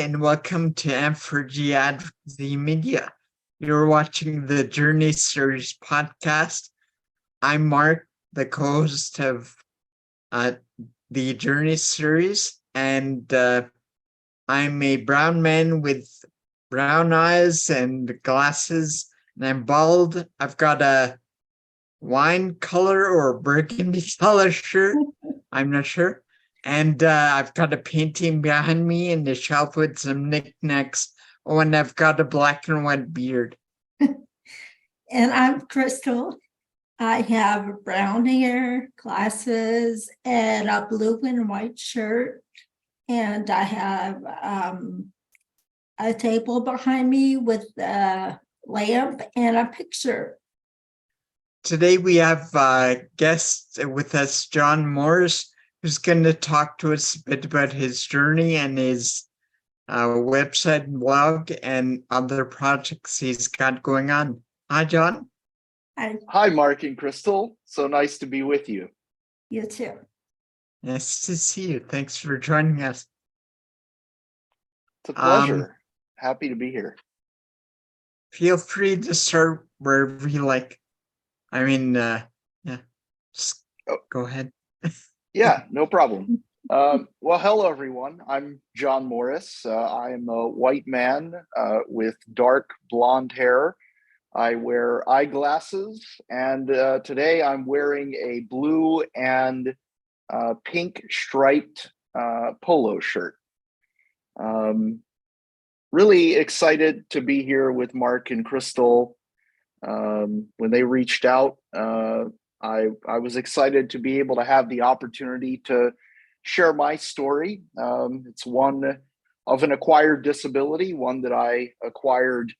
and welcome to amputee Advocacy Media. You're watching the Journey Series podcast. I'm Mark, the co-host of the Journey Series, and I'm a brown man with brown eyes and glasses, and I'm bald. I've got a wine color or burgundy color shirt. I'm not sure. And I've got a painting behind me and a shelf with some knickknacks. Oh, and I've got a black and white beard. And I'm Crystal. I have brown hair, glasses, and a blue and white shirt. And I have a table behind me with a lamp and a picture. Today we have guest with us, John Morris, who's going to talk to us a bit about his journey and his website and blog and other projects he's got going on. Hi, John. Hi, Mark and Crystal. So nice to be with you. You too. Nice to see you. Thanks for joining us. It's a pleasure. Happy to be here. Feel free to start wherever you like. I mean, just go ahead. Yeah, no problem. Well, hello, everyone. I'm John Morris. I am a white man with dark blonde hair. I wear eyeglasses, and today I'm wearing a blue and pink striped polo shirt. Really excited to be here with Mark and Crystal. When they reached out, I was excited to be able to have the opportunity to share my story. It's one of an acquired disability, one that I acquired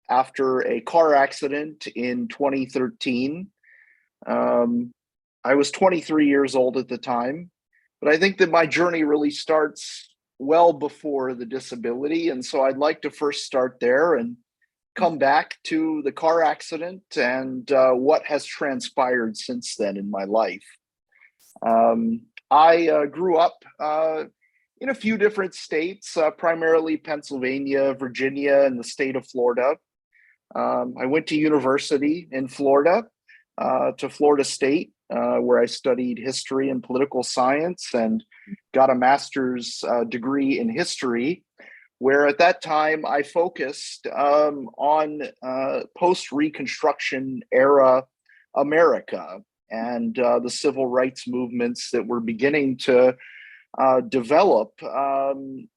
after a car accident in 2013. I was 23 years old at the time, but I think that my journey really starts well before the disability. And so I'd like to first start there and come back to the car accident and what has transpired since then in my life. I grew up in a few different states, primarily Pennsylvania, Virginia, and the state of Florida. I went to university in Florida, to Florida State, where I studied history and political science and got a master's degree in history, where at that time I focused on post-Reconstruction era America and the civil rights movements that were beginning to develop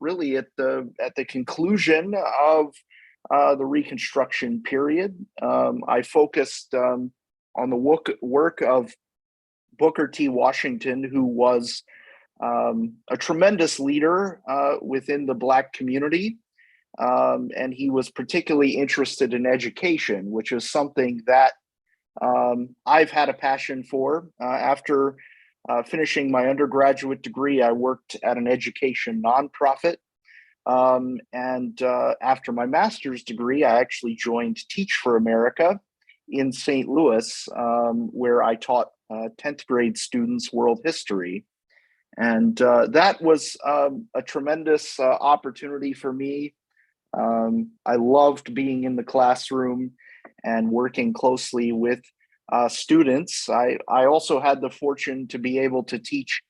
really at the conclusion of the Reconstruction period. I focused on the work of Booker T. Washington, who was a tremendous leader within the Black community. And he was particularly interested in education, which is something that I've had a passion for. After finishing my undergraduate degree, I worked at an education nonprofit. And after my master's degree, I actually joined Teach for America in St. Louis, where I taught 10th grade students world history. And that was a tremendous opportunity for me. I loved being in the classroom and working closely with students. I also had the fortune to be able to teach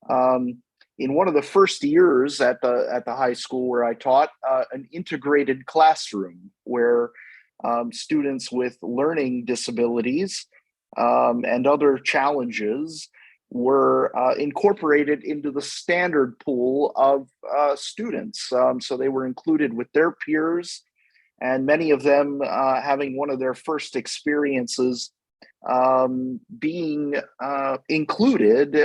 in one of the first years at the high school where I taught, an integrated classroom where students with learning disabilities and other challenges were incorporated into the standard pool of students. So they were included with their peers, and many of them having one of their first experiences being included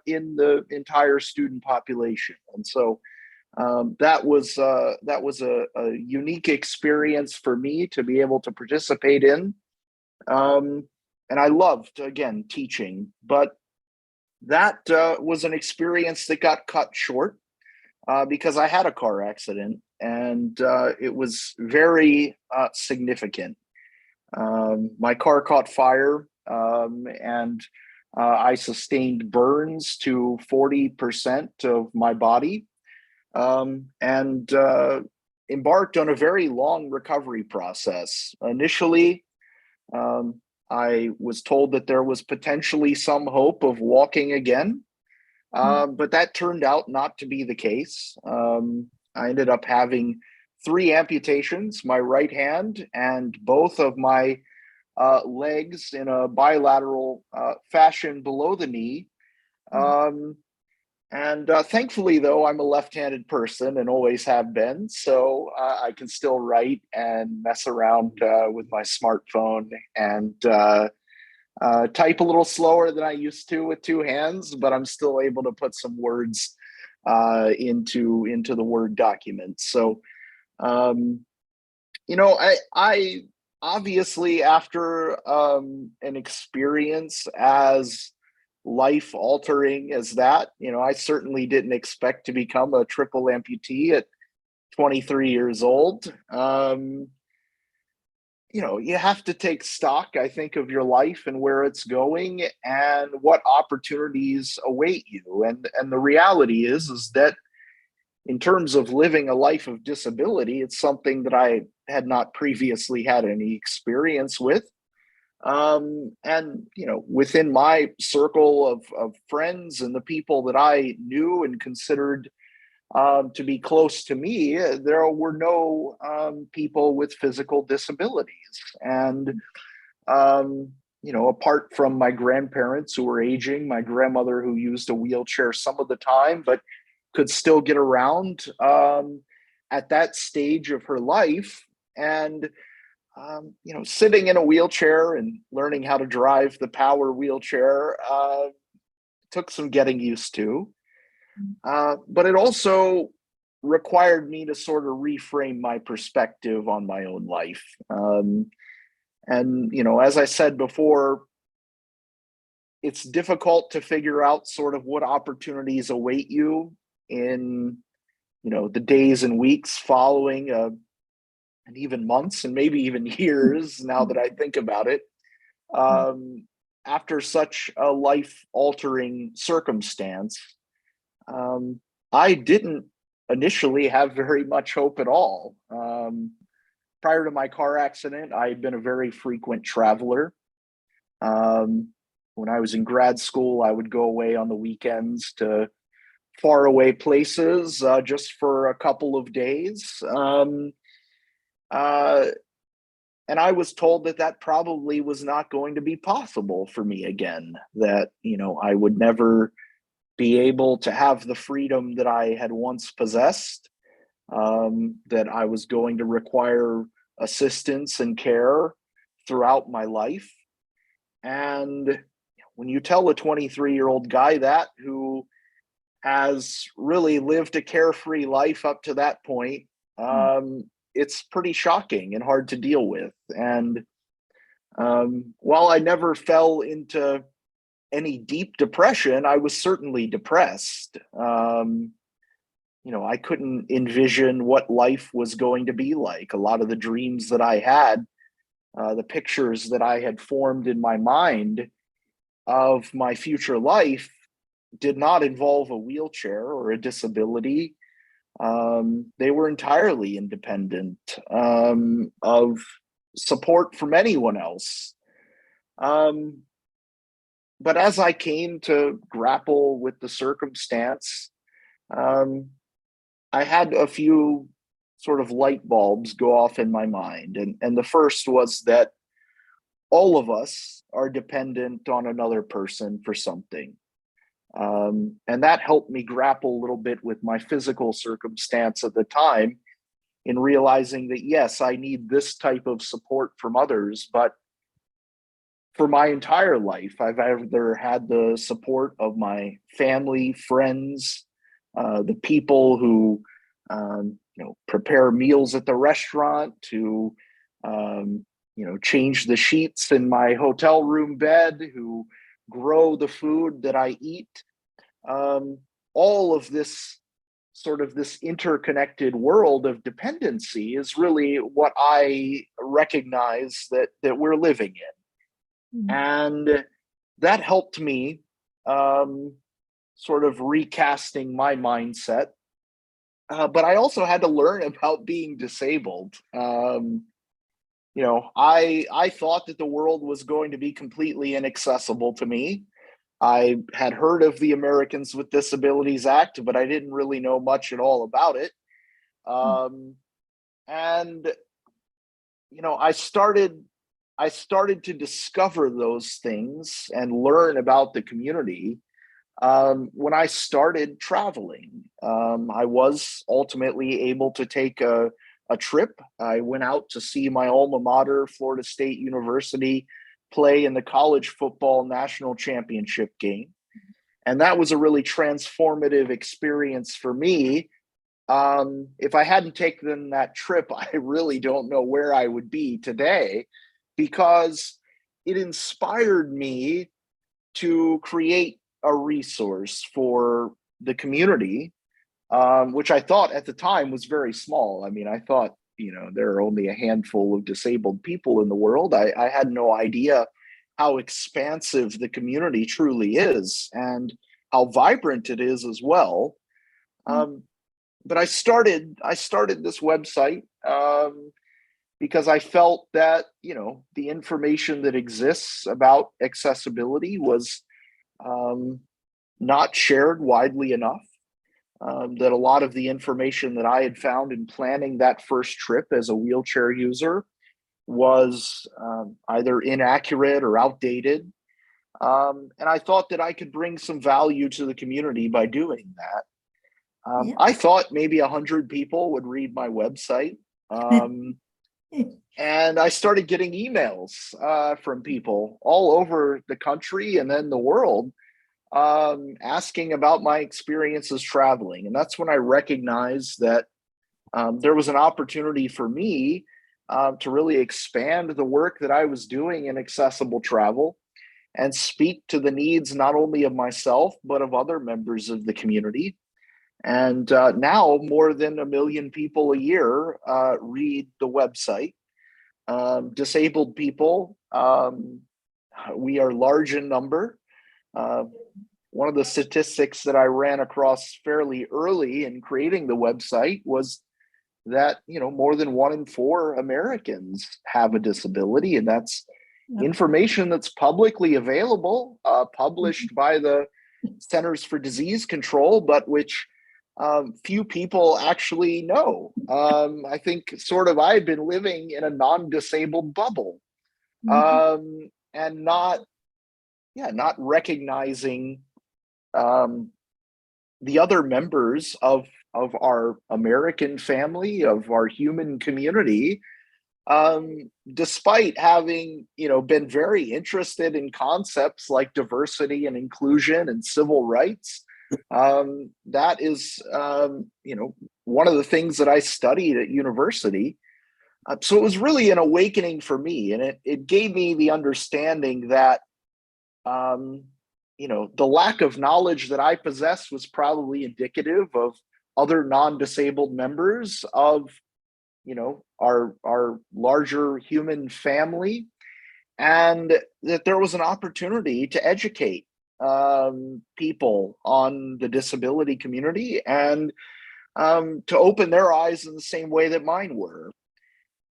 in the entire student population. And so that was a unique experience for me to be able to participate in. And I loved, again, teaching, but that was an experience that got cut short because I had a car accident, and it was very significant. My car caught fire, and I sustained burns to 40% of my body. and embarked on a very long recovery process. Initially, I was told that there was potentially some hope of walking again, but that turned out not to be the case. I ended up having 3 amputations, my right hand and both of my legs in a bilateral fashion below the knee. And thankfully, though, I'm a left-handed person and always have been, so I can still write and mess around with my smartphone and type a little slower than I used to with 2 hands, but I'm still able to put some words into the Word document. So, I obviously, after an experience as life altering as that, I certainly didn't expect to become a triple amputee at 23 years old. You have to take stock, I think, of your life and where it's going and what opportunities await you. And the reality is that in terms of living a life of disability, it's something that I had not previously had any experience with. And within my circle of friends and the people that I knew and considered to be close to me, there were no people with physical disabilities. And apart from my grandparents who were aging, my grandmother who used a wheelchair some of the time, but could still get around at that stage of her life. And sitting in a wheelchair and learning how to drive the power wheelchair took some getting used to. But it also required me to sort of reframe my perspective on my own life. And as I said before, it's difficult to figure out sort of what opportunities await you in, the days and weeks following and even months and maybe even years now that I think about it, after such a life-altering circumstance. I didn't initially have very much hope at all. Prior to my car accident, I had been a very frequent traveler. When I was in grad school, I would go away on the weekends to faraway places just for a couple of days. And I was told that probably was not going to be possible for me again, that, I would never be able to have the freedom that I had once possessed, that I was going to require assistance and care throughout my life. And when you tell a 23-year-old guy that, who has really lived a carefree life up to that point, it's pretty shocking and hard to deal with. And while I never fell into any deep depression, I was certainly depressed. I couldn't envision what life was going to be like. A lot of the dreams that I had, the pictures that I had formed in my mind of my future life, did not involve a wheelchair or a disability. They were entirely independent of support from anyone else. But as I came to grapple with the circumstance, I had a few sort of light bulbs go off in my mind. And the first was that all of us are dependent on another person for something. And that helped me grapple a little bit with my physical circumstance at the time, in realizing that, yes, I need this type of support from others, but for my entire life, I've either had the support of my family, friends, the people who prepare meals at the restaurant, to change the sheets in my hotel room bed, who grow the food that I eat. All of this sort of this interconnected world of dependency is really what I recognize that we're living in. And that helped me sort of recasting my mindset but I also had to learn about being disabled. I thought that the world was going to be completely inaccessible to me. I had heard of the Americans with Disabilities Act, but I didn't really know much at all about it. And I started to discover those things and learn about the community when I started traveling. I was ultimately able to take a trip. I went out to see my alma mater, Florida State University, play in the college football national championship game. And that was a really transformative experience for me. If I hadn't taken that trip, I really don't know where I would be today, because it inspired me to create a resource for the community, which I thought at the time was very small. I mean, I thought, there are only a handful of disabled people in the world. I had no idea how expansive the community truly is and how vibrant it is as well. But I started this website because I felt that, the information that exists about accessibility was not shared widely enough. That a lot of the information that I had found in planning that first trip as a wheelchair user was either inaccurate or outdated. And I thought that I could bring some value to the community by doing that. I thought maybe 100 people would read my website. And I started getting emails from people all over the country and then the world, asking about my experiences traveling. And that's when I recognized that there was an opportunity for me to really expand the work that I was doing in accessible travel and speak to the needs not only of myself, but of other members of the community. And now more than 1 million people a year read the website. Disabled people, we are large in number. One of the statistics that I ran across fairly early in creating the website was that, more than 1 in 4 Americans have a disability, and that's information that's publicly available, published by the Centers for Disease Control, but which few people actually know. I think I've been living in a non-disabled bubble, and not recognizing the other members of our American family, of our human community, despite having been very interested in concepts like diversity and inclusion and civil rights. That is one of the things that I studied at university. So it was really an awakening for me, and it gave me the understanding that the lack of knowledge that I possess was probably indicative of other non-disabled members of our larger human family, and that there was an opportunity to educate people on the disability community and to open their eyes in the same way that mine were.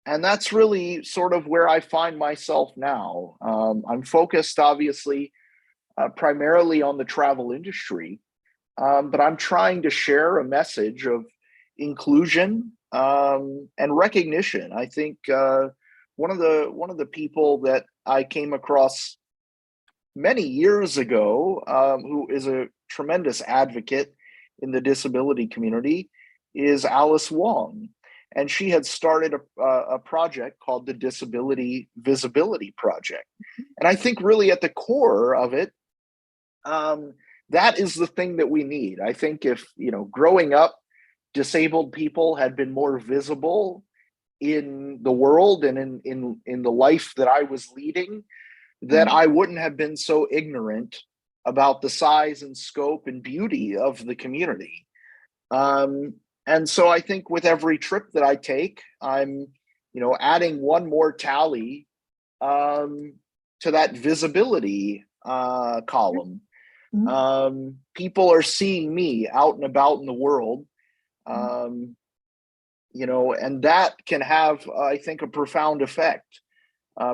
And that's really sort of where I find myself now. I'm focused, obviously, primarily on the travel industry, but I'm trying to share a message of inclusion and recognition. I think one of the people that I came across many years ago, who is a tremendous advocate in the disability community, is Alice Wong. And she had started a project called the Disability Visibility Project. And I think really at the core of it, that is the thing that we need. I think if, growing up, disabled people had been more visible in the world and in the life that I was leading, that I wouldn't have been so ignorant about the size and scope and beauty of the community. And so I think with every trip that I take, I'm, adding one more tally to that visibility column. People are seeing me out and about in the world, And that can have, I think, a profound effect,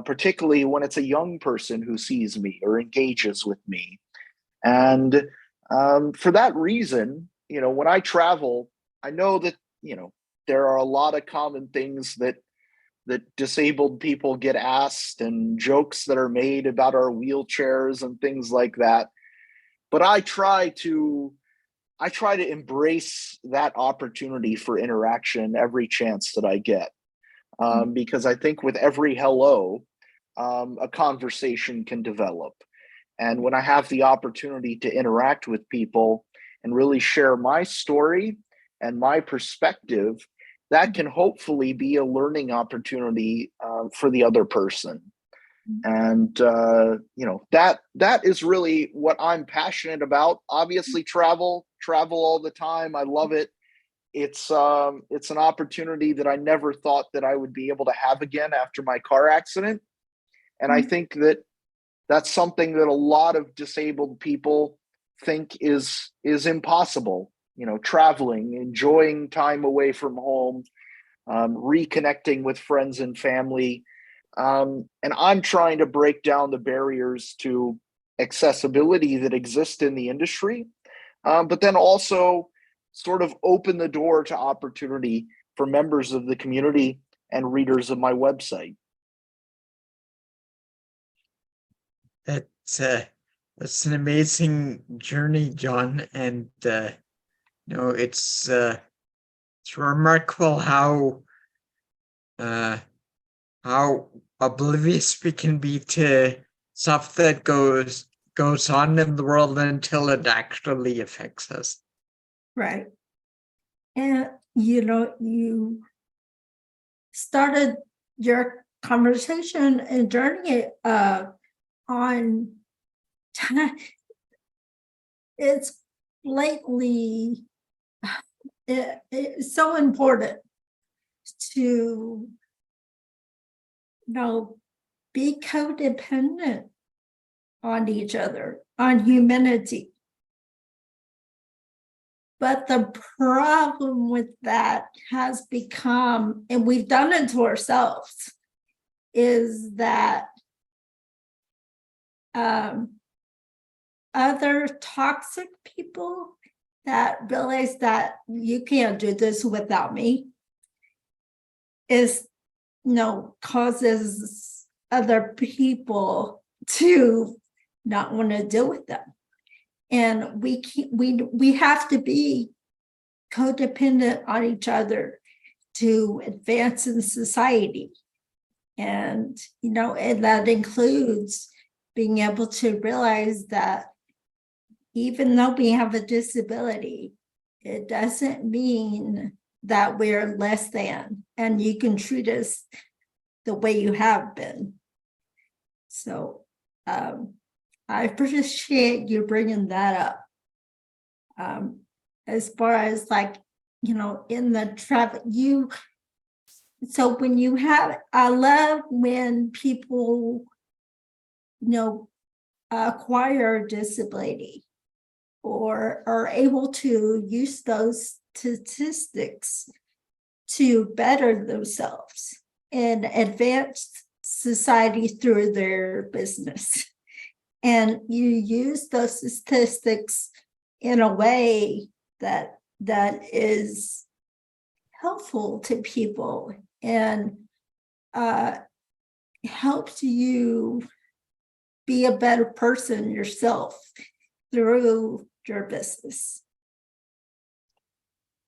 particularly when it's a young person who sees me or engages with me. And for that reason, when I travel, I know that, there are a lot of common things that disabled people get asked and jokes that are made about our wheelchairs and things like that. But I try to embrace that opportunity for interaction every chance that I get. Because I think with every hello, a conversation can develop. And when I have the opportunity to interact with people and really share my story and my perspective, that can hopefully be a learning opportunity for the other person. And that is really what I'm passionate about. Obviously, travel all the time. I love it. It's an opportunity that I never thought that I would be able to have again after my car accident. And I think that that's something that a lot of disabled people think is impossible. Traveling, enjoying time away from home, reconnecting with friends and family. And I'm trying to break down the barriers to accessibility that exist in the industry, but then also sort of open the door to opportunity for members of the community and readers of my website. That's an amazing journey, John, and it's remarkable how oblivious we can be to stuff that goes on in the world until it actually affects us. Right. And you started your conversation and journey on time. It's lately it's so important to be codependent on each other, on humanity. But the problem with that has become, and we've done it to ourselves, is that other toxic people that realize that you can't do this without me causes other people to not want to deal with them. And we have to be codependent on each other to advance in society. And, and that includes being able to realize that even though we have a disability, it doesn't mean that we're less than, and you can treat us the way you have been. So I appreciate you bringing that up. As far as in the traffic, so when you have, I love when people, acquire a disability or are able to use those statistics to better themselves and advance society through their business. And you use those statistics in a way that is helpful to people and helps you be a better person yourself through your business.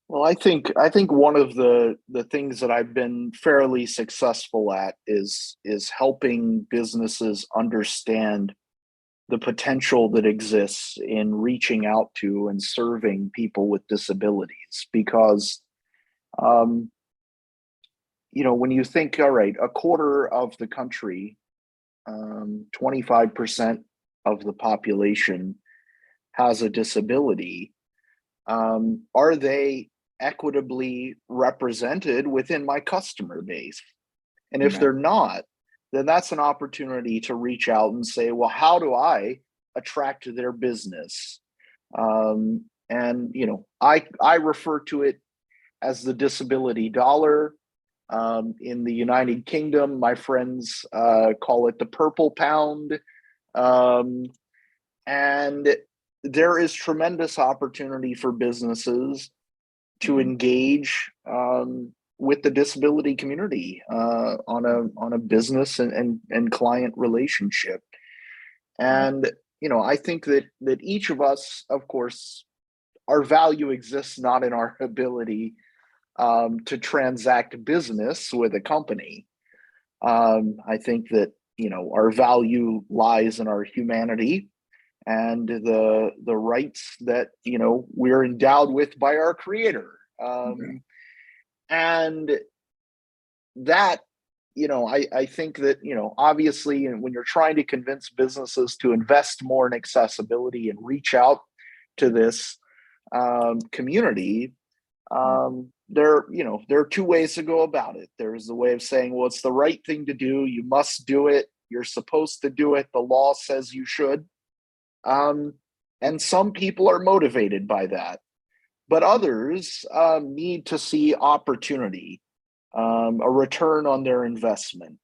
Well, I think one of the things that I've been fairly successful at is helping businesses understand the potential that exists in reaching out to and serving people with disabilities. Because, when you think, all right, a quarter of the country, 25% of the population has a disability, are they equitably represented within my customer base? And if they're not, then that's an opportunity to reach out and say, well, how do I attract their business? And I refer to it as the disability dollar. In the United Kingdom, my friends call it the purple pound. And there is tremendous opportunity for businesses to engage with the disability community on a business and client relationship. And I think that each of us, of course, our value exists not in our ability to transact business with a company. I think that our value lies in our humanity and the rights that we're endowed with by our Creator. And that I think that obviously, when you're trying to convince businesses to invest more in accessibility and reach out to this community, there are two ways to go about it. There's the way of saying, well, it's the right thing to do, you must do it, you're supposed to do it, the law says you should. And some people are motivated by that, but others need to see opportunity, a return on their investment.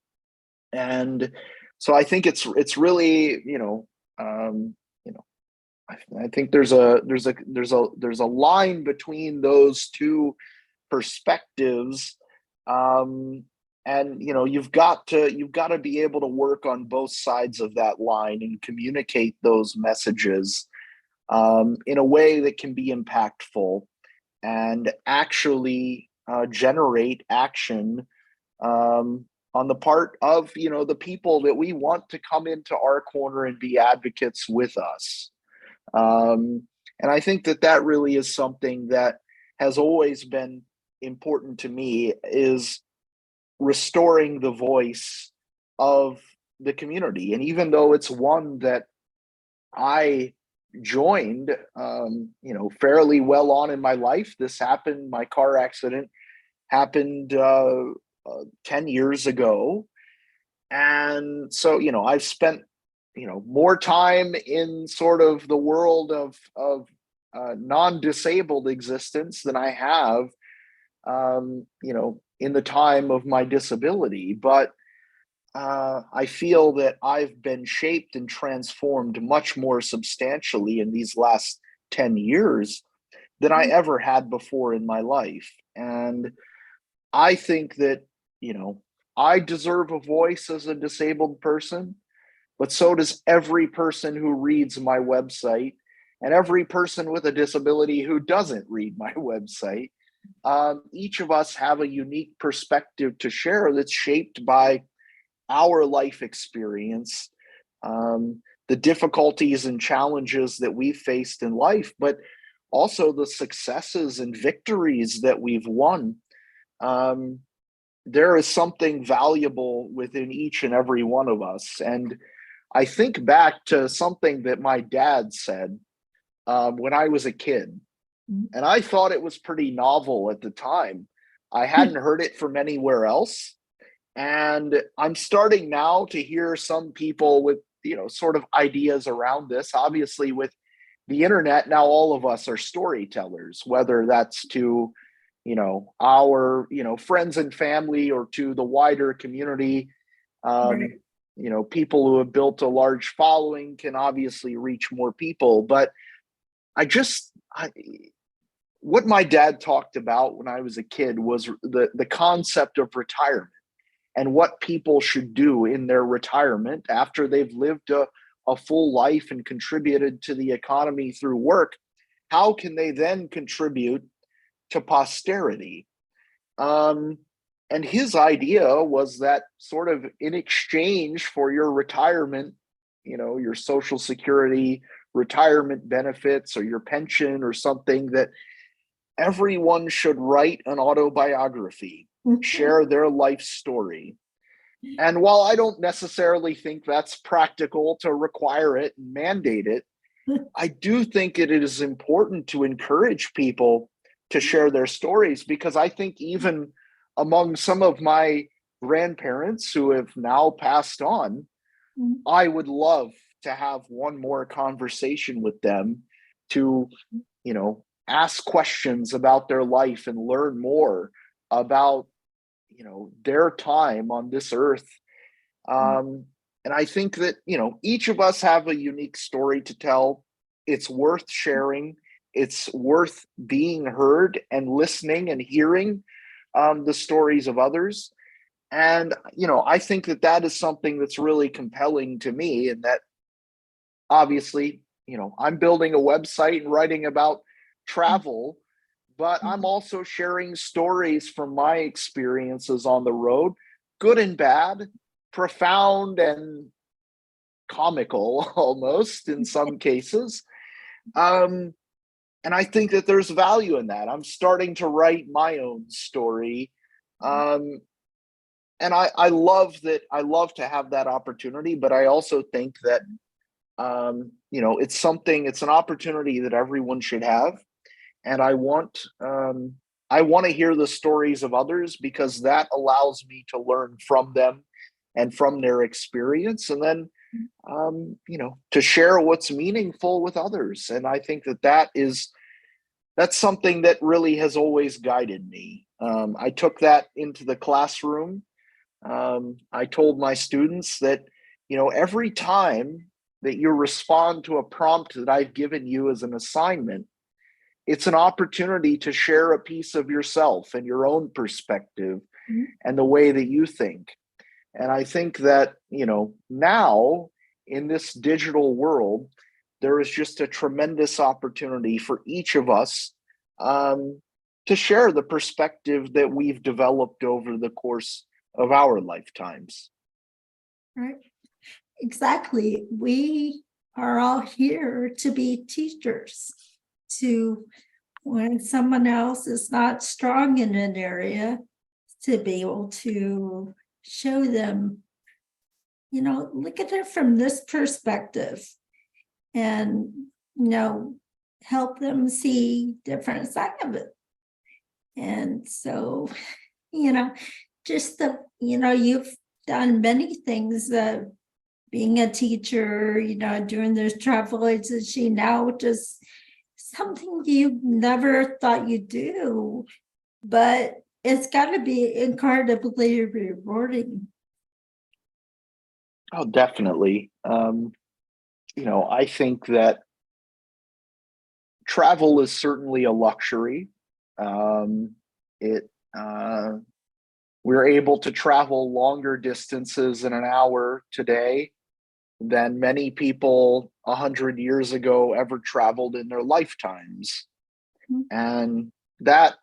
And so I think it's really I think there's a line between those two perspectives, and you've got to be able to work on both sides of that line and communicate those messages in a way that can be impactful and actually generate action on the part of the people that we want to come into our corner and be advocates with us. And I think that really is something that has always been important to me, is restoring the voice of the community. And even though it's one that I joined fairly well on in my life, this happened, my car accident happened 10 years ago. And so I've spent more time in sort of the world of non-disabled existence than I have in the time of my disability. But I feel that I've been shaped and transformed much more substantially in these last 10 years than I ever had before in my life. And I think that I deserve a voice as a disabled person, but so does every person who reads my website and every person with a disability who doesn't read my website. Each of us have a unique perspective to share that's shaped by our life experience, the difficulties and challenges that we've faced in life, but also the successes and victories that we've won. There is something valuable within each and every one of us. And I think back to something that my dad said when I was a kid, and I thought it was pretty novel at the time. I hadn't heard it from anywhere else. And I'm starting now to hear some people with, sort of ideas around this. Obviously, with the internet, now all of us are storytellers, whether that's to, our, friends and family, or to the wider community. Right. People who have built a large following can obviously reach more people. But what my dad talked about when I was a kid was the concept of retirement and what people should do in their retirement after they've lived a full life and contributed to the economy through work. How can they then contribute to posterity? And his idea was that sort of in exchange for your retirement, your Social Security retirement benefits or your pension or something, that everyone should write an autobiography, share their life story. And while I don't necessarily think that's practical to require it and mandate it, I do think it is important to encourage people to share their stories, because I think even among some of my grandparents who have now passed on, I would love to have one more conversation with them to, ask questions about their life and learn more about, their time on this earth. And I think that, each of us have a unique story to tell. It's worth sharing. It's worth being heard and listening and hearing the stories of others. And, I think that that is something that's really compelling to me, and that obviously, I'm building a website and writing about travel, but I'm also sharing stories from my experiences on the road, good and bad, profound and comical almost in some cases. And I think that there's value in that. I'm starting to write my own story. And I love that. I love to have that opportunity, but I also think that, it's an opportunity that everyone should have. And I want to hear the stories of others, because that allows me to learn from them and from their experience, and then, to share what's meaningful with others. And I think that that's something that really has always guided me. I took that into the classroom. I told my students that, every time that you respond to a prompt that I've given you as an assignment, it's an opportunity to share a piece of yourself and your own perspective and the way that you think. And I think that, now in this digital world, there is just a tremendous opportunity for each of us to share the perspective that we've developed over the course of our lifetimes. Right. Exactly. We are all here to be teachers, to, when someone else is not strong in an area, to be able to show them, look at it from this perspective, and, help them see different side of it. And so, just you've done many things, being a teacher, doing this travel agency, now just something you never thought you'd do, but it's got to be incredibly rewarding. Oh, definitely. I think that travel is certainly a luxury. We're able to travel longer distances in an hour today than many people 100 years ago ever traveled in their lifetimes. And that,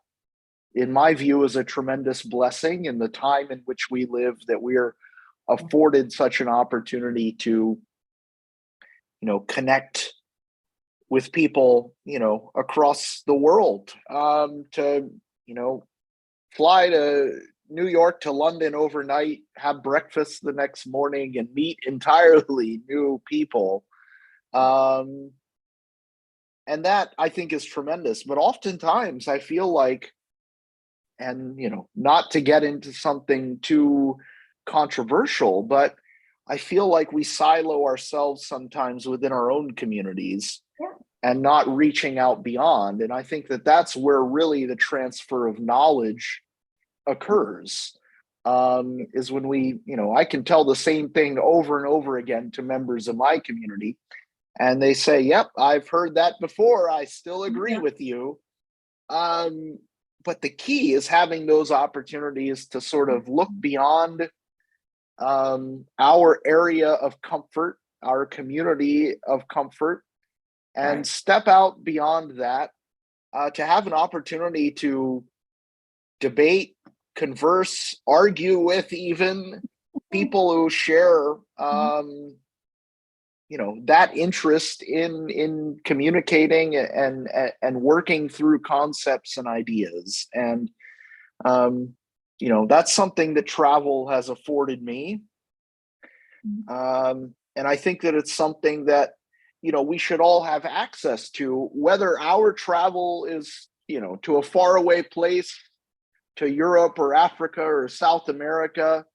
in my view, is a tremendous blessing in the time in which we live, that we're afforded such an opportunity to, connect with people, across the world, to, fly to New York to London overnight, have breakfast the next morning, and meet entirely new people. And that, I think, is tremendous. But oftentimes I feel like, and, not to get into something too controversial, but I feel like we silo ourselves sometimes within our own communities and not reaching out beyond. And I think that that's where really the transfer of knowledge occurs, is when we, I can tell the same thing over and over again to members of my community, and they say, yep, I've heard that before, I still agree with you. But the key is having those opportunities to sort of look beyond our area of comfort, our community of comfort, and step out beyond that, to have an opportunity to debate, converse, argue with even people who share, that interest in communicating and working through concepts and ideas. And, that's something that travel has afforded me. And I think that it's something that, we should all have access to, whether our travel is, to a faraway place, to Europe or Africa or South America,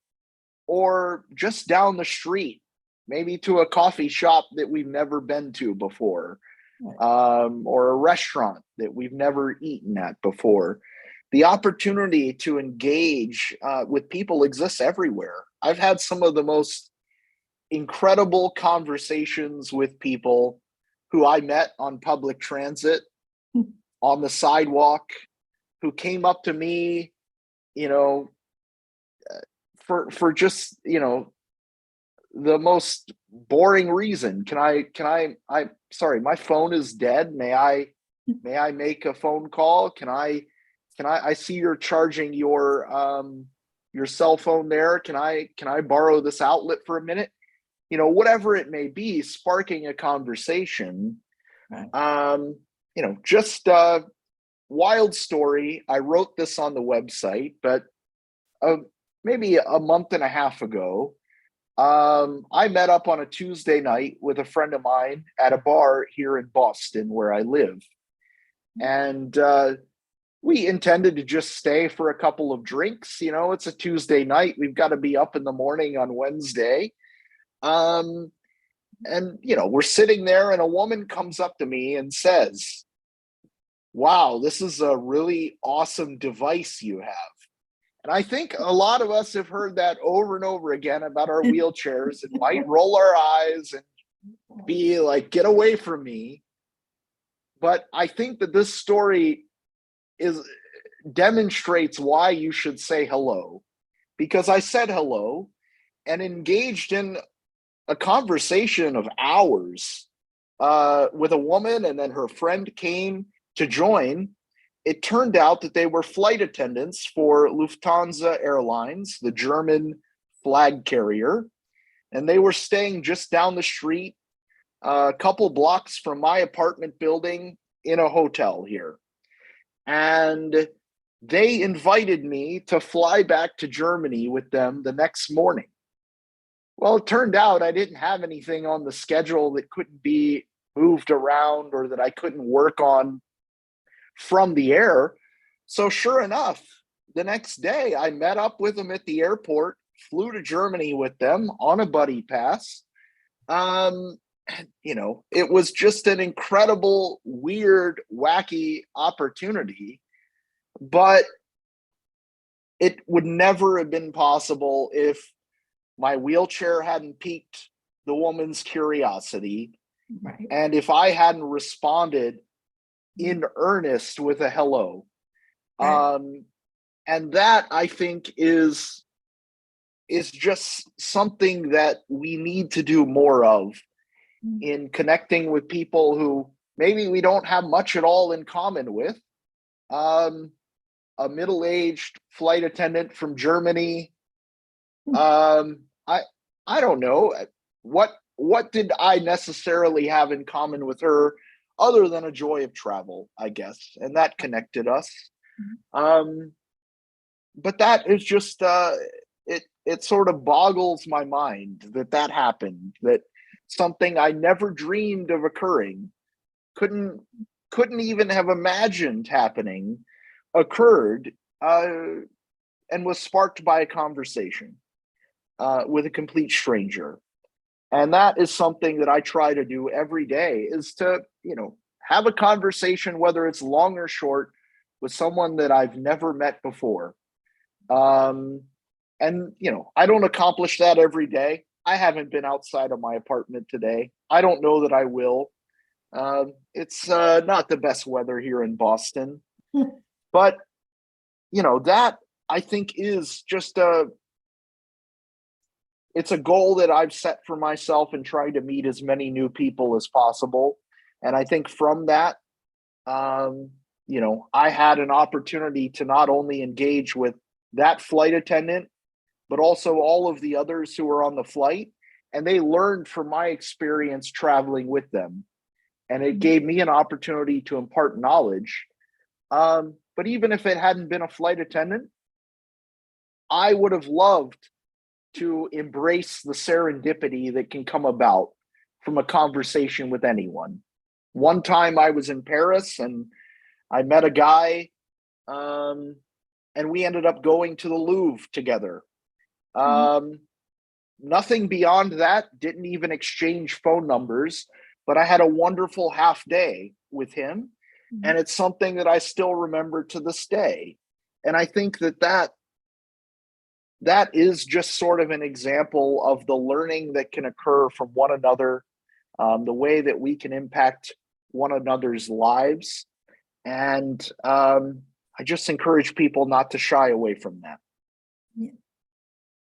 or just down the street, maybe to a coffee shop that we've never been to before. or a restaurant that we've never eaten at before. The opportunity to engage with people exists everywhere. I've had some of the most incredible conversations with people who I met on public transit, on the sidewalk, who came up to me, you know, for just, you know, the most boring reason. I'm sorry, my phone is dead. May I make a phone call? I see you're charging your cell phone there. Can I borrow this outlet for a minute? You know, whatever it may be, sparking a conversation. Right. You know, just wild story. I wrote this on the website, but maybe a month and a half ago, I met up on a Tuesday night with a friend of mine at a bar here in Boston where I live. And we intended to just stay for a couple of drinks. You know, it's a Tuesday night. We've got to be up in the morning on Wednesday. And, you know, we're sitting there and a woman comes up to me and says, "Wow, this is a really awesome device you have." And I think a lot of us have heard that over and over again about our wheelchairs and might roll our eyes and be like, "Get away from me." But I think that this story demonstrates why you should say hello, because I said hello and engaged in a conversation of hours with a woman, and then her friend came to join. It turned out that they were flight attendants for Lufthansa Airlines, the German flag carrier, and they were staying just down the street, a couple blocks from my apartment building, in a hotel here. And they invited me to fly back to Germany with them the next morning. Well, it turned out I didn't have anything on the schedule that couldn't be moved around or that I couldn't work on from the air. So sure enough, the next day I met up with them at the airport, flew to Germany with them on a buddy pass. You know, it was just an incredible, weird, wacky opportunity, but it would never have been possible if my wheelchair hadn't piqued the woman's curiosity, Right. and if I hadn't responded in earnest with a hello. Right. And that, I think, is just something that we need to do more of in connecting with people who maybe we don't have much at all in common with. A middle-aged flight attendant from Germany. I don't know what did I necessarily have in common with her other than a joy of travel, I guess, and that connected us. But that is just it sort of boggles my mind that happened, that something I never dreamed of occurring, couldn't even have imagined happening, occurred, and was sparked by a conversation with a complete stranger. And that is something that I try to do every day, is to, you know, have a conversation, whether it's long or short, with someone that I've never met before. And, you know, I don't accomplish that every day. I haven't been outside of my apartment today. I don't know that I will. It's not the best weather here in Boston. But, you know, that I think is just it's a goal that I've set for myself and trying to meet as many new people as possible. And I think from that, you know, I had an opportunity to not only engage with that flight attendant, but also all of the others who were on the flight. And they learned from my experience traveling with them. And it gave me an opportunity to impart knowledge. But even if it hadn't been a flight attendant, I would have loved to embrace the serendipity that can come about from a conversation with anyone. One time I was in Paris and I met a guy, and we ended up going to the Louvre together. Nothing beyond that, didn't even exchange phone numbers, but I had a wonderful half day with him. And it's something that I still remember to this day. And I think that is just sort of an example of the learning that can occur from one another, the way that we can impact one another's lives. And I just encourage people not to shy away from that.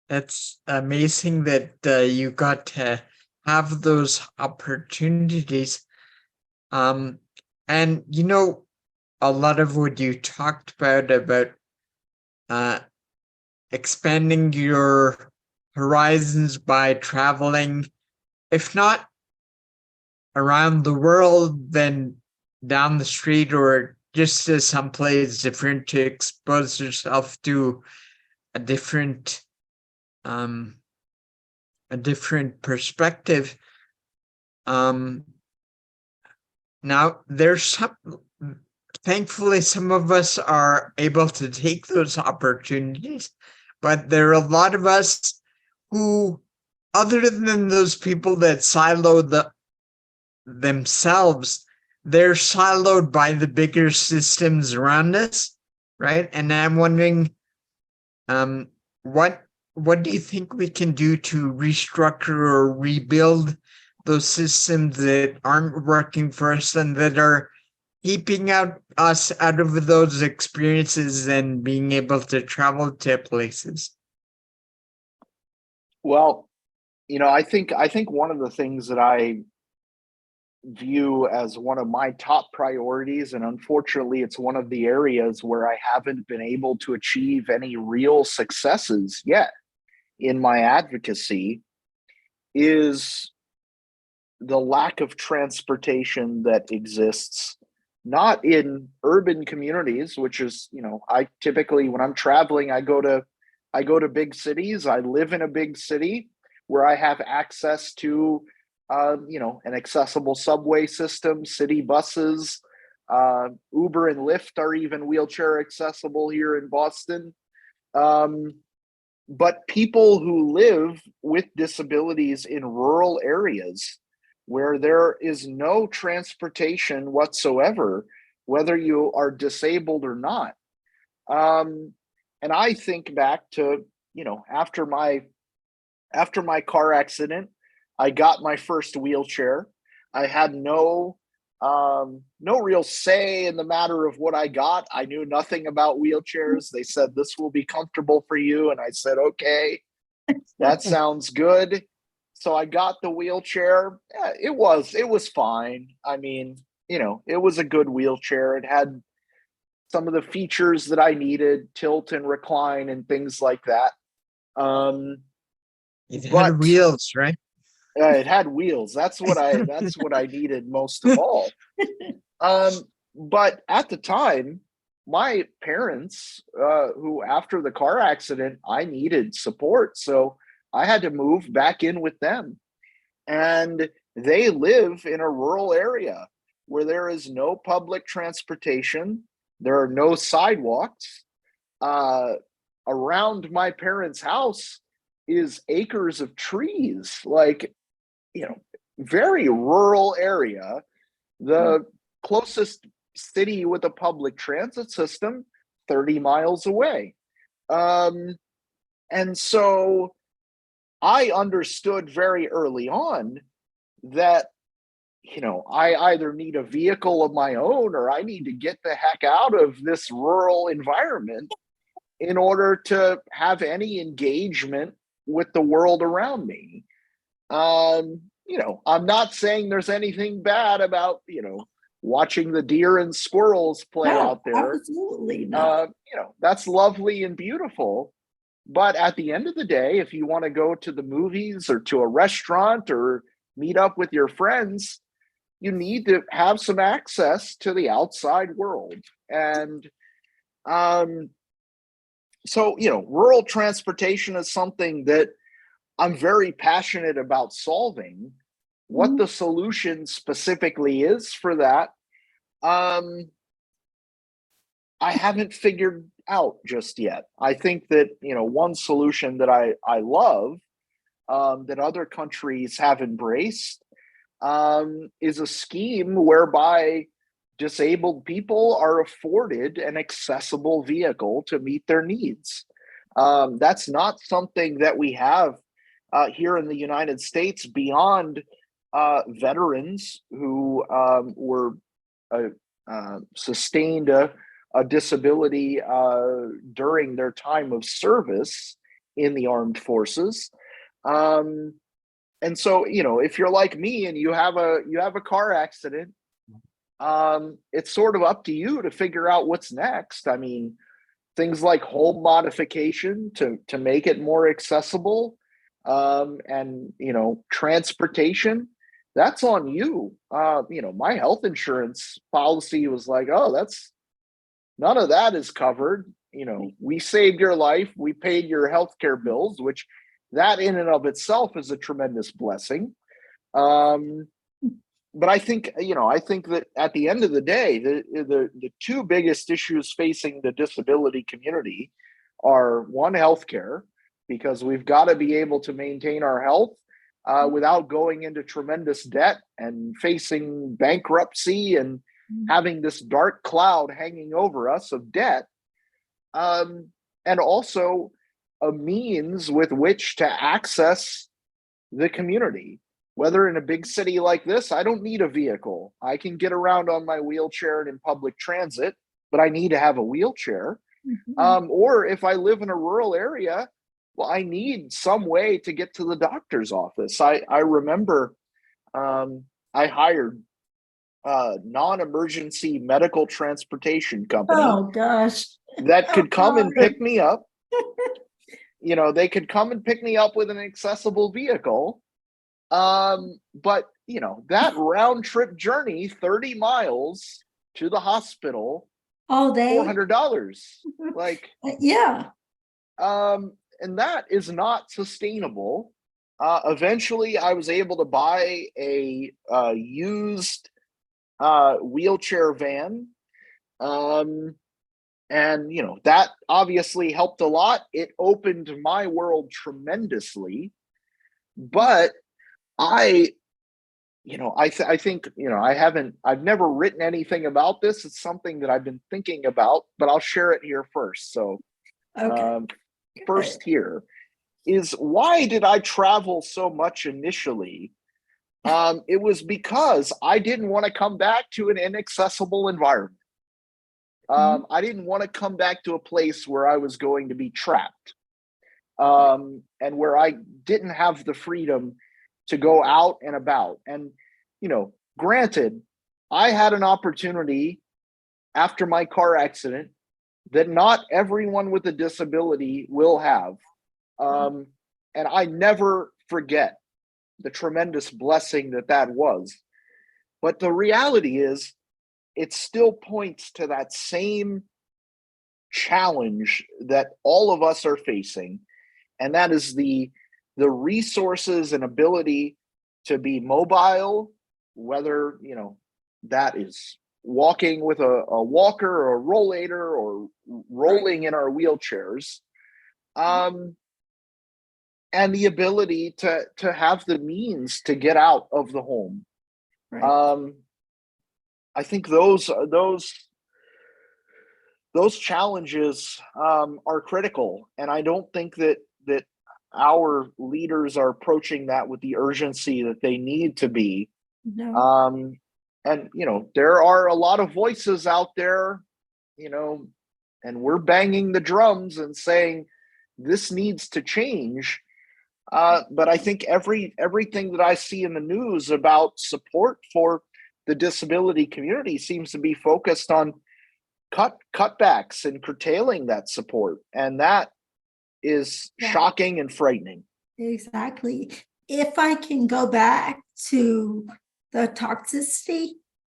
That's amazing that you got to have those opportunities. And you know, a lot of what you talked about expanding your horizons by traveling, if not around the world, then down the street or just to someplace different to expose yourself to a different perspective. Now thankfully some of us are able to take those opportunities, but there are a lot of us who, other than those people that silo themselves, they're siloed by the bigger systems around us, right? And I'm wondering, what do you think we can do to restructure or rebuild those systems that aren't working for us and that are keeping us out of those experiences and being able to travel to places? Well, I think one of the things that I view as one of my top priorities, and unfortunately it's one of the areas where I haven't been able to achieve any real successes yet in my advocacy, is the lack of transportation that exists, not in urban communities, which is, I typically, when I'm traveling, I go to big cities. I live in a big city where I have access to an accessible subway system, city buses, Uber and Lyft are even wheelchair accessible here in Boston. But people who live with disabilities in rural areas where there is no transportation whatsoever, whether you are disabled or not. And I think back to, after my car accident, I got my first wheelchair. I had no real say in the matter of what I got. I knew nothing about wheelchairs. They said, this will be comfortable for you. And I said, okay, that sounds good. So I got the wheelchair. Yeah, it was fine. I mean, it was a good wheelchair. It had some of the features that I needed, tilt and recline and things like that. It had wheels, right? It had wheels. That's what I needed most of all. But at the time, my parents, who after the car accident, I needed support. So I had to move back in with them. And they live in a rural area where there is no public transportation. There are no sidewalks. Around my parents' house is acres of trees, like, very rural area. The closest city with a public transit system, 30 miles away. And so I understood very early on that, I either need a vehicle of my own or I need to get the heck out of this rural environment in order to have any engagement with the world around me. I'm not saying there's anything bad about, watching the deer and squirrels play out there. Absolutely not. That's lovely and beautiful. But at the end of the day, if you want to go to the movies or to a restaurant or meet up with your friends, you need to have some access to the outside world. And so, rural transportation is something that I'm very passionate about solving. What the solution specifically is for that, I haven't figured out just yet. I think that, one solution that I love, that other countries have embraced, is a scheme whereby disabled people are afforded an accessible vehicle to meet their needs. That's not something that we have here in the United States beyond veterans who were sustained a disability during their time of service in the armed forces. And so, if you're like me and you have a car accident, it's sort of up to you to figure out what's next. I mean, things like home modification to make it more accessible, and transportation, that's on you. My health insurance policy was like, oh, that's none of that is covered. We saved your life, we paid your healthcare bills, which that in and of itself is a tremendous blessing. But I think that at the end of the day, the two biggest issues facing the disability community are, one, healthcare, because we've got to be able to maintain our health without going into tremendous debt and facing bankruptcy and having this dark cloud hanging over us of debt, and also a means with which to access the community. Whether in a big city like this, I don't need a vehicle. I can get around on my wheelchair and in public transit, but I need to have a wheelchair. Or if I live in a rural area, well, I need some way to get to the doctor's office. I remember I hired a non-emergency medical transportation company. Oh gosh. That could come and pick me up. They could come and pick me up with an accessible vehicle. But that round trip journey, 30 miles to the hospital, all day, $400. Like, yeah. And that is not sustainable. Eventually I was able to buy a used wheelchair van. And that obviously helped a lot. It opened my world tremendously. But I think I've never written anything about this. It's something that I've been thinking about, but I'll share it here first. So Okay. First here is, why did I travel so much initially? It was because I didn't want to come back to an inaccessible environment. I didn't want to come back to a place where I was going to be trapped, and where I didn't have the freedom to go out and about. And, granted, I had an opportunity after my car accident that not everyone with a disability will have. And I never forget the tremendous blessing that was. But the reality is, it still points to that same challenge that all of us are facing. And that is the resources and ability to be mobile, whether, that is walking with a walker or a rollator or rolling in our wheelchairs, and the ability to have the means to get out of the home. Right. I think those challenges are critical, and I don't think that our leaders are approaching that with the urgency that they need to be. No. And there are a lot of voices out there, and we're banging the drums and saying this needs to change. But I think everything that I see in the news about support for the disability community seems to be focused on cutbacks and curtailing that support, and that is shocking and frightening. Exactly. If I can go back to the toxicity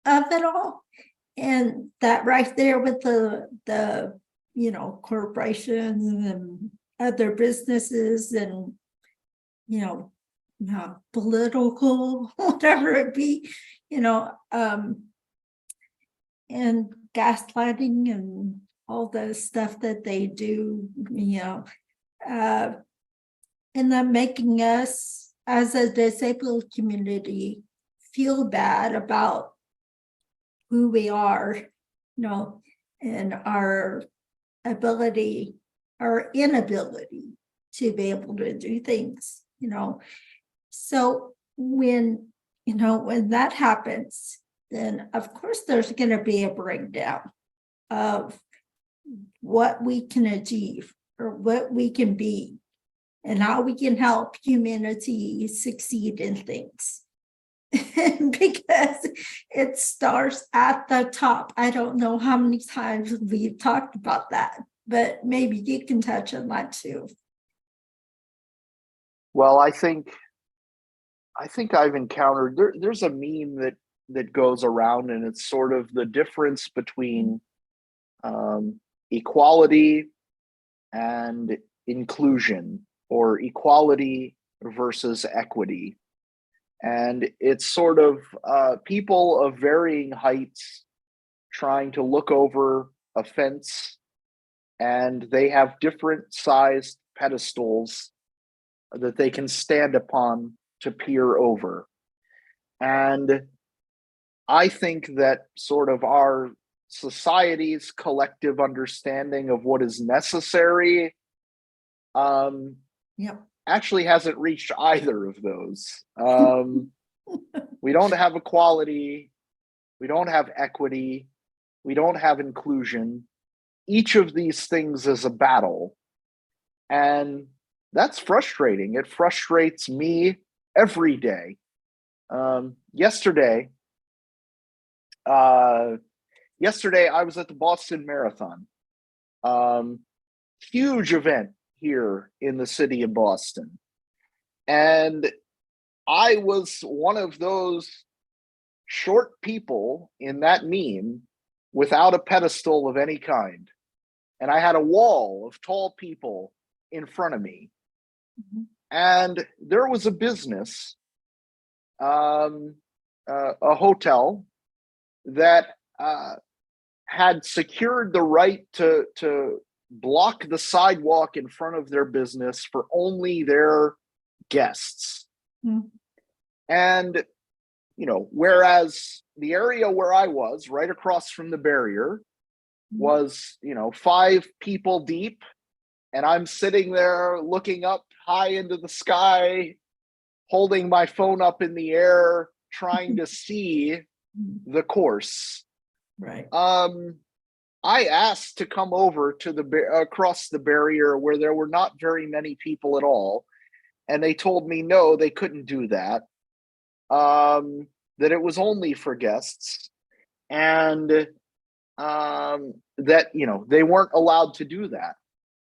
of it all, and that right there with the corporations and other businesses and political, whatever it be, and gaslighting and all the stuff that they do, and then making us as a disabled community feel bad about who we are, and our ability, our inability to be able to do things, So when that happens, then of course there's going to be a breakdown of what we can achieve or what we can be and how we can help humanity succeed in things. Because it starts at the top. I don't know how many times we've talked about that, but maybe you can touch on that too. Well, I think I've encountered there's a meme that goes around, and it's sort of the difference between equality and inclusion, or equality versus equity. And it's sort of people of varying heights trying to look over a fence, and they have different sized pedestals that they can stand upon to peer over. And I think that sort of our society's collective understanding of what is necessary actually hasn't reached either of those. We don't have equality, we don't have equity, we don't have inclusion. Each of these things is a battle, and that's frustrating. It frustrates me every day. Yesterday I was at the Boston Marathon. Huge event here in the city of Boston. And I was one of those short people in that meme without a pedestal of any kind. And I had a wall of tall people in front of me. Mm-hmm. And there was a business, a hotel that had secured the right to block the sidewalk in front of their business for only their guests. Mm. And, whereas the area where I was, right across from the barrier, was, 5 people deep, and I'm sitting there looking up high into the sky, holding my phone up in the air, trying to see the course. Right. I asked to come over to across the barrier where there were not very many people at all, and they told me no, they couldn't do that. That it was only for guests, and that they weren't allowed to do that.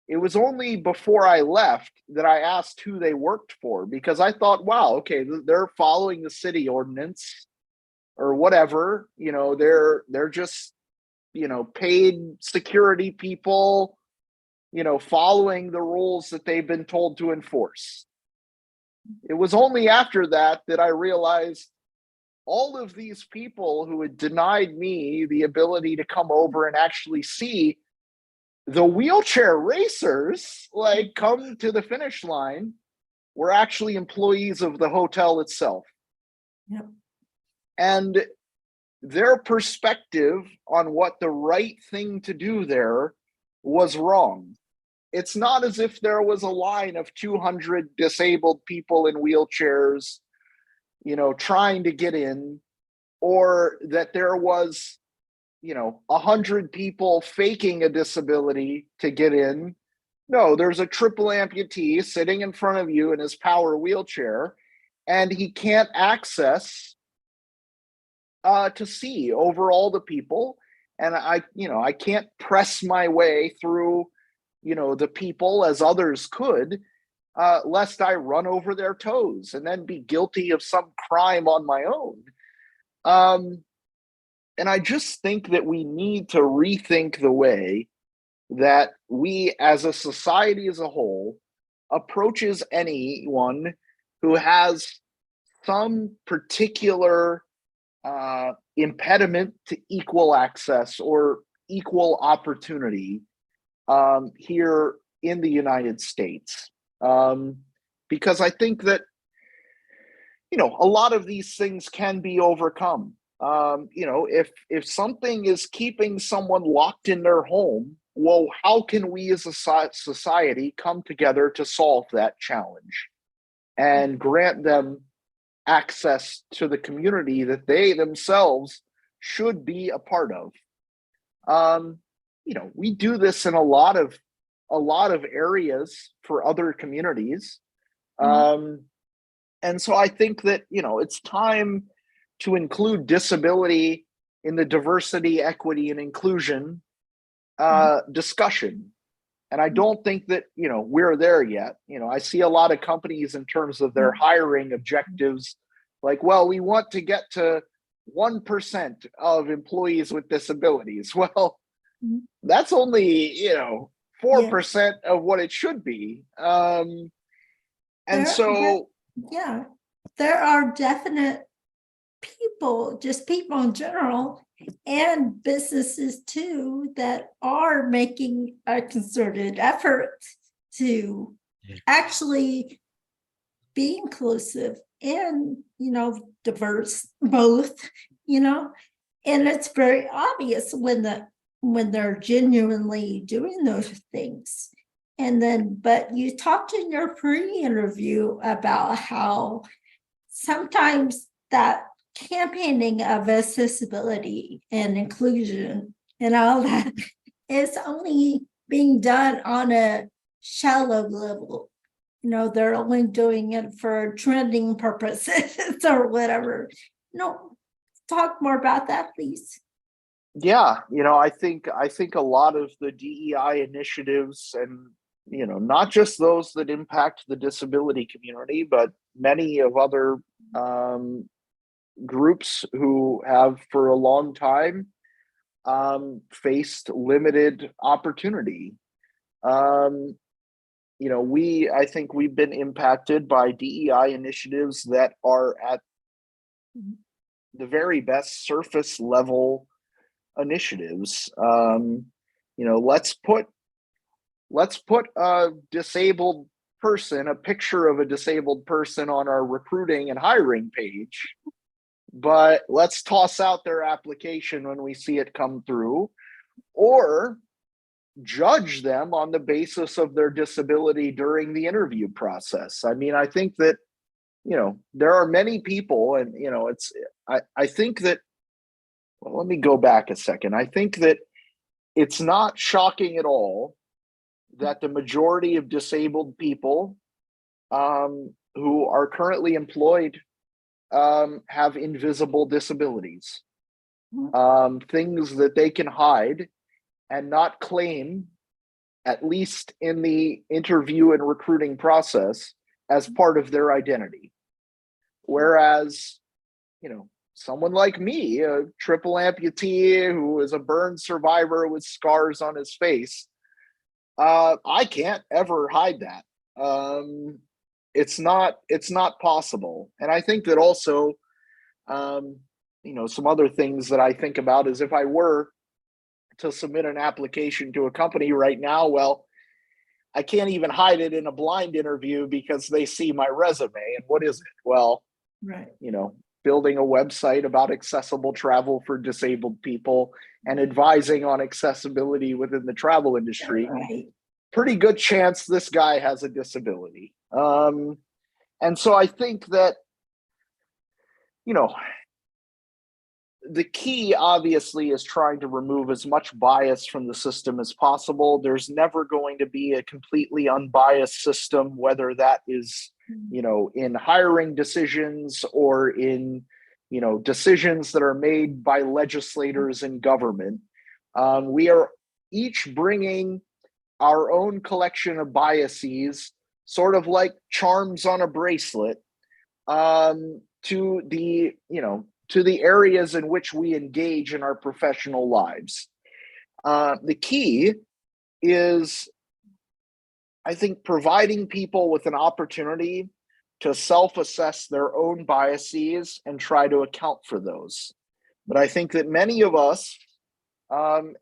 It was only before I left that I asked who they worked for, because I thought, wow, okay, they're following the city ordinance or whatever. They're just paid security people, following the rules that they've been told to enforce. It was only after that I realized all of these people who had denied me the ability to come over and actually see the wheelchair racers come to the finish line were actually employees of the hotel itself. Yep. And their perspective on what the right thing to do there was wrong. It's not as if there was a line of 200 disabled people in wheelchairs, trying to get in, or that there was, 100 people faking a disability to get in. No, there's a triple amputee sitting in front of you in his power wheelchair, and he can't access to see over all the people. And I can't press my way through, the people as others could, lest I run over their toes and then be guilty of some crime on my own. And I just think that we need to rethink the way that we as a society as a whole approaches anyone who has some particular impediment to equal access or equal opportunity here in the United States. Because I think that, a lot of these things can be overcome. If something is keeping someone locked in their home, well, how can we as a society come together to solve that challenge and grant them access to the community that they themselves should be a part of? We do this in a lot of areas for other communities. And so I think that, it's time to include disability in the diversity, equity, and inclusion discussion. And I don't think that, we're there yet. I see a lot of companies in terms of their hiring objectives, like, well, we want to get to 1% of employees with disabilities. Well, that's only, 4% of what it should be. And so, yeah, there are definite people, just people in general, and businesses too, that are making a concerted effort to actually be inclusive and, diverse, both, and it's very obvious when they're genuinely doing those things. And then, but you talked in your pre-interview about how sometimes that campaigning of accessibility and inclusion and all that is only being done on a shallow level. They're only doing it for trending purposes or whatever. Talk more about that, please. Yeah, I think a lot of the DEI initiatives, and not just those that impact the disability community, but many of other groups who have for a long time faced limited opportunity. I think we've been impacted by DEI initiatives that are at the very best surface level initiatives. Let's put a disabled person, a picture of a disabled person on our recruiting and hiring page, but let's toss out their application when we see it come through, or judge them on the basis of their disability during the interview process. I mean, I think that, there are many people, and, I think that, well, let me go back a second. I think that it's not shocking at all that the majority of disabled people who are currently employed have invisible disabilities, things that they can hide and not claim, at least in the interview and recruiting process, as part of their identity. Whereas, someone like me, a triple amputee who is a burn survivor with scars on his face, I can't ever hide that. It's not possible. And I think that also, some other things that I think about is, if I were to submit an application to a company right now, well, I can't even hide it in a blind interview because they see my resume. And what is it? Well, right. Building a website about accessible travel for disabled people and advising on accessibility within the travel industry. Right. Pretty good chance this guy has a disability. And so I think that, the key obviously is trying to remove as much bias from the system as possible. There's never going to be a completely unbiased system, whether that is, in hiring decisions or in, decisions that are made by legislators and government. We are each bringing our own collection of biases, sort of like charms on a bracelet, to the areas in which we engage in our professional lives. The key is, I think, providing people with an opportunity to self-assess their own biases and try to account for those. But I think that many of us, and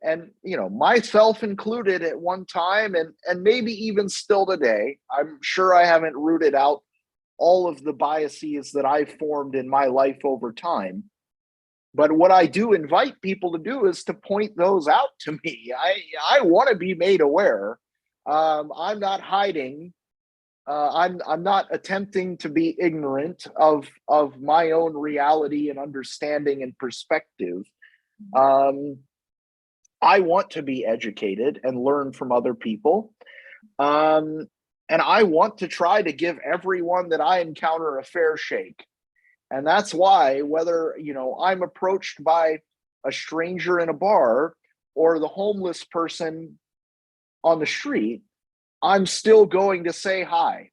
myself included at one time, and maybe even still today, I'm sure I haven't rooted out all of the biases that I've formed in my life over time. But what I do invite people to do is to point those out to me. I want to be made aware. I'm not hiding. I'm not attempting to be ignorant of my own reality and understanding and perspective. I want to be educated and learn from other people. And I want to try to give everyone that I encounter a fair shake. And that's why, whether, I'm approached by a stranger in a bar or the homeless person on the street, I'm still going to say hi,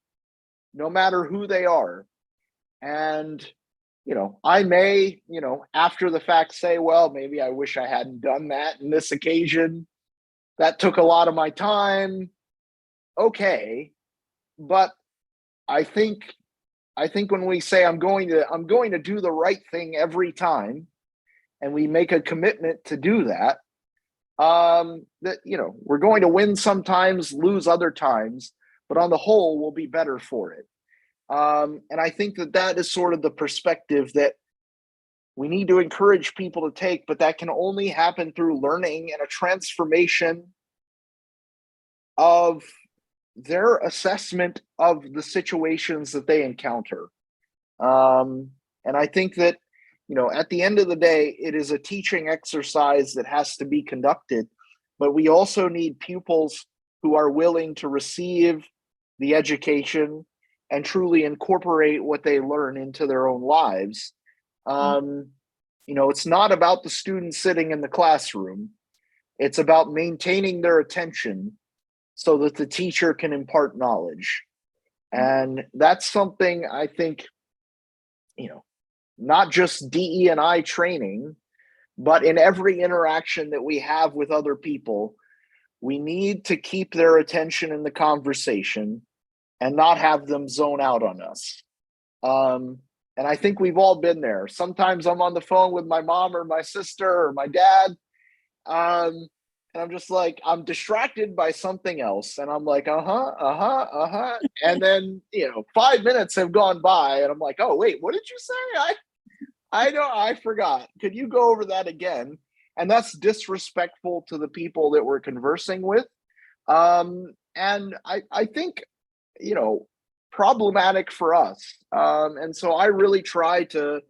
no matter who they are. And, I may, after the fact say, well, maybe I wish I hadn't done that in this occasion. That took a lot of my time. Okay. But I think when we say I'm going to do the right thing every time, and we make a commitment to do that, that we're going to win sometimes, lose other times, but on the whole, we'll be better for it. And I think that is sort of the perspective that we need to encourage people to take, but that can only happen through learning and a transformation of their assessment of the situations that they encounter. And I think that, at the end of the day, it is a teaching exercise that has to be conducted, but we also need pupils who are willing to receive the education and truly incorporate what they learn into their own lives. It's not about the student sitting in the classroom. It's about maintaining their attention so that the teacher can impart knowledge. And that's something I think, not just DE&I training, but in every interaction that we have with other people, we need to keep their attention in the conversation and not have them zone out on us. And I think we've all been there. Sometimes I'm on the phone with my mom or my sister or my dad. And I'm just like, I'm distracted by something else. And I'm like, And then, 5 minutes have gone by and I'm like, oh, wait, what did you say? I forgot. Could you go over that again? And that's disrespectful to the people that we're conversing with. And I think, problematic for us. And so I really try to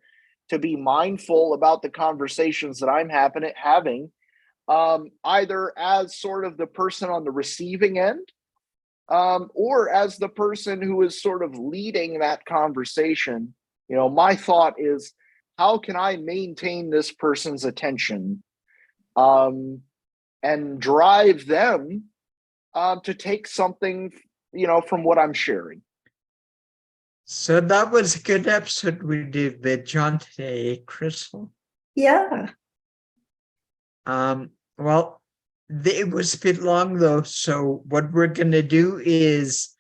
be mindful about the conversations that I'm having, either as sort of the person on the receiving end, or as the person who is sort of leading that conversation. My thought is, how can I maintain this person's attention, and drive them to take something, from what I'm sharing. So that was a good episode we did with John today, Crystal. Yeah. Well, it was a bit long though, so what we're gonna do is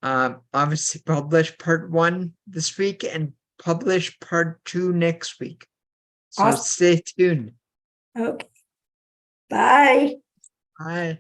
obviously publish part 1 this week and publish part 2 next week. So Awesome. stay tuned. Okay. Bye. Bye.